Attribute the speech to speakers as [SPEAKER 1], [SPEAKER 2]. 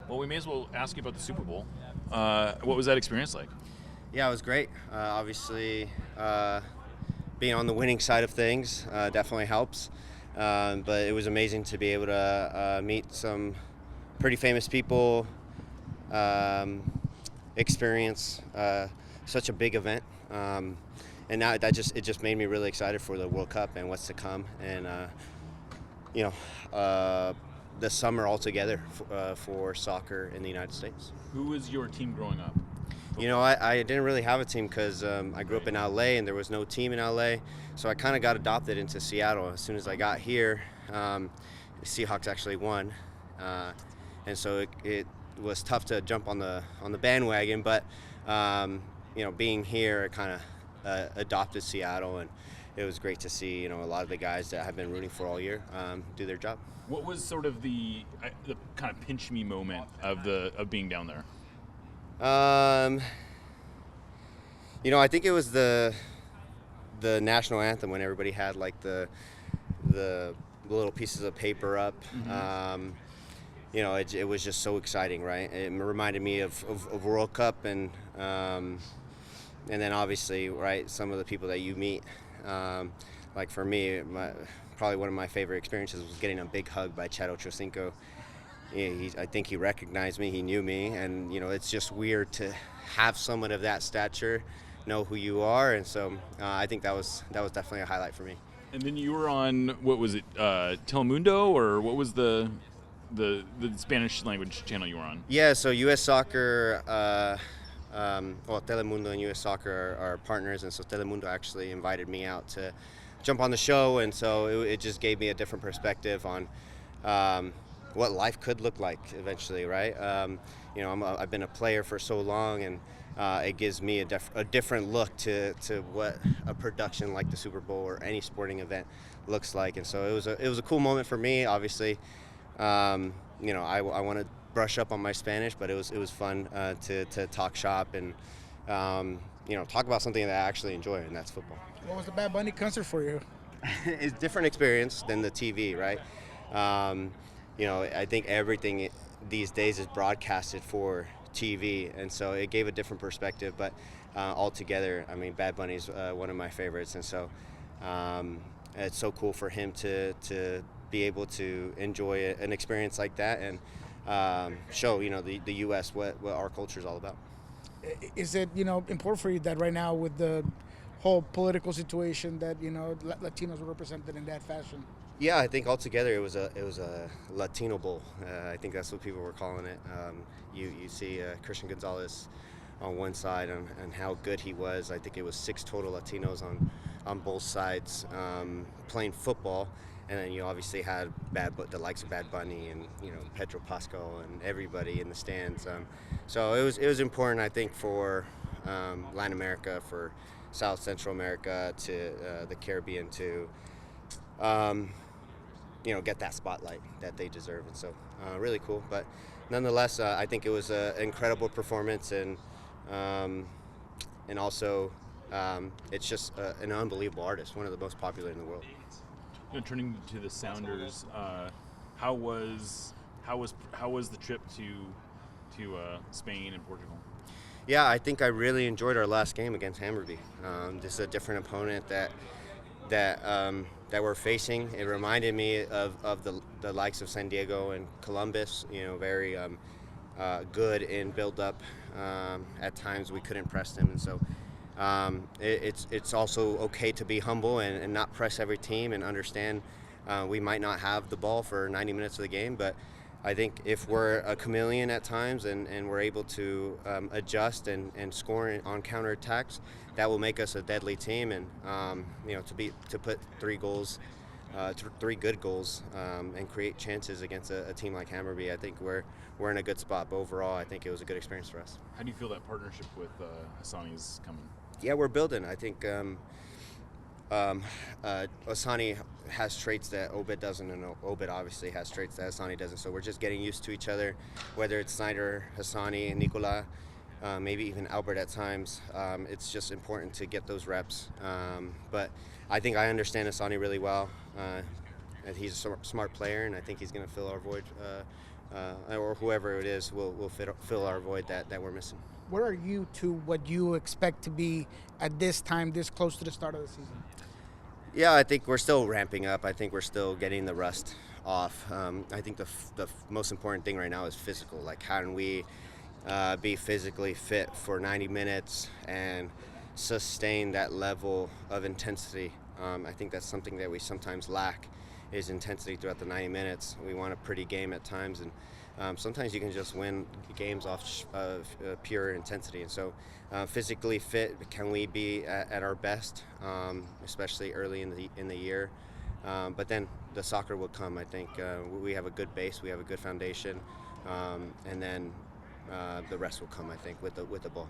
[SPEAKER 1] Well, we may as well ask you about the Super Bowl. What was that experience like?
[SPEAKER 2] Yeah, it was great. Obviously, being on the winning side of things definitely helps. But it was amazing to be able to meet some pretty famous people, experience such a big event. And now it just made me really excited for the World Cup and what's to come. And you know, the summer altogether for soccer in the United States.
[SPEAKER 1] Who was your team growing up?
[SPEAKER 2] You know, I didn't really have a team because I grew up in LA and there was no team in LA. So I kind of got adopted into Seattle. As soon as I got here, the Seahawks actually won. And so it was tough to jump on the bandwagon. But, you know, being here, I kind of adopted Seattle. And it was great to see, you know, a lot of the guys that I've been rooting for all year do their job.
[SPEAKER 1] What was sort of the kind of pinch me moment of being down there?
[SPEAKER 2] You know, I think it was the national anthem when everybody had like the little pieces of paper up.
[SPEAKER 1] Mm-hmm.
[SPEAKER 2] You know, it was just so exciting, right? It reminded me of World Cup and then obviously, right, some of the people that you meet. Like for me, probably one of my favorite experiences was getting a big hug by Chad Ochocinco. I think he recognized me, he knew me, and you know, it's just weird to have someone of that stature know who you are, and so I think that was definitely a highlight for me.
[SPEAKER 1] And then you were on, what was it, Telemundo, or what was the Spanish language channel you were on?
[SPEAKER 2] Yeah, so U.S. Soccer, well, Telemundo and U.S. Soccer are partners, and so Telemundo actually invited me out to jump on the show, and so it just gave me a different perspective on what life could look like eventually, right? You know, I've been a player for so long, and it gives me a different look to what a production like the Super Bowl or any sporting event looks like, and so it was a cool moment for me. Obviously, you know, I want to brush up on my Spanish, but it was fun to talk shop and you know, talk about something that I actually enjoy, and that's football.
[SPEAKER 3] What was the Bad Bunny concert for you?
[SPEAKER 2] It's a different experience than the TV, right? You know, I think everything these days is broadcasted for TV, and so it gave a different perspective. But altogether, I mean, Bad Bunny's one of my favorites, and so it's so cool for him to be able to enjoy an experience like that and show, you know, the U.S. what our culture is all about.
[SPEAKER 3] Is it, you know, important for you that right now with the whole political situation that, you know, Latinos were represented in that fashion?
[SPEAKER 2] Yeah, I think altogether it was a Latino Bowl. I think that's what people were calling it. You see Christian Gonzalez on one side and how good he was. I think it was 6 total Latinos on both sides playing football, and then you obviously had the likes of Bad Bunny and, you know, Pedro Pascal and everybody in the stands. So it was important, I think, for Latin America, for South Central America, to the Caribbean to you know, get that spotlight that they deserve, and so really cool. But nonetheless, I think it was an incredible performance, and also it's just an unbelievable artist, one of the most popular in the world.
[SPEAKER 1] You know, turning to the Sounders, how was the trip to Spain and Portugal?
[SPEAKER 2] Yeah, I think I really enjoyed our last game against Hammarby. This is a different opponent that we're facing. It reminded me of the likes of San Diego and Columbus. You know, very good in build-up. At times we couldn't press them, and so it's also okay to be humble and not press every team and understand we might not have the ball for 90 minutes of the game, but I think if we're a chameleon at times and we're able to adjust and score on counterattacks, that will make us a deadly team. And you know, to put 3 good goals and create chances against a team like Hammarby, I think we're in a good spot. But overall, I think it was a good experience for us.
[SPEAKER 1] How do you feel that partnership with Hassani is coming?
[SPEAKER 2] Yeah, we're building. I think Hassani has traits that Obed doesn't, and Obed obviously has traits that Hassani doesn't. So we're just getting used to each other, whether it's Snyder, Hassani, Nicola, maybe even Albert at times. It's just important to get those reps. But I think I understand Hassani really well. And he's a smart player, and I think he's going to fill our void or whoever it is will fill our void that we're missing.
[SPEAKER 3] Where are you to what you expect to be at this time, this close to the start of the season?
[SPEAKER 2] Yeah, I think we're still ramping up. I think we're still getting the rust off. I think the most important thing right now is physical. Like, how can we be physically fit for 90 minutes and sustain that level of intensity? I think that's something that we sometimes lack, is intensity throughout the 90 minutes. We want a pretty game at times, and sometimes you can just win games off of pure intensity. And so physically fit, can we be at our best, especially early in the year? But then the soccer will come. I think we have a good base, we have a good foundation, and then the rest will come, I think, with the ball.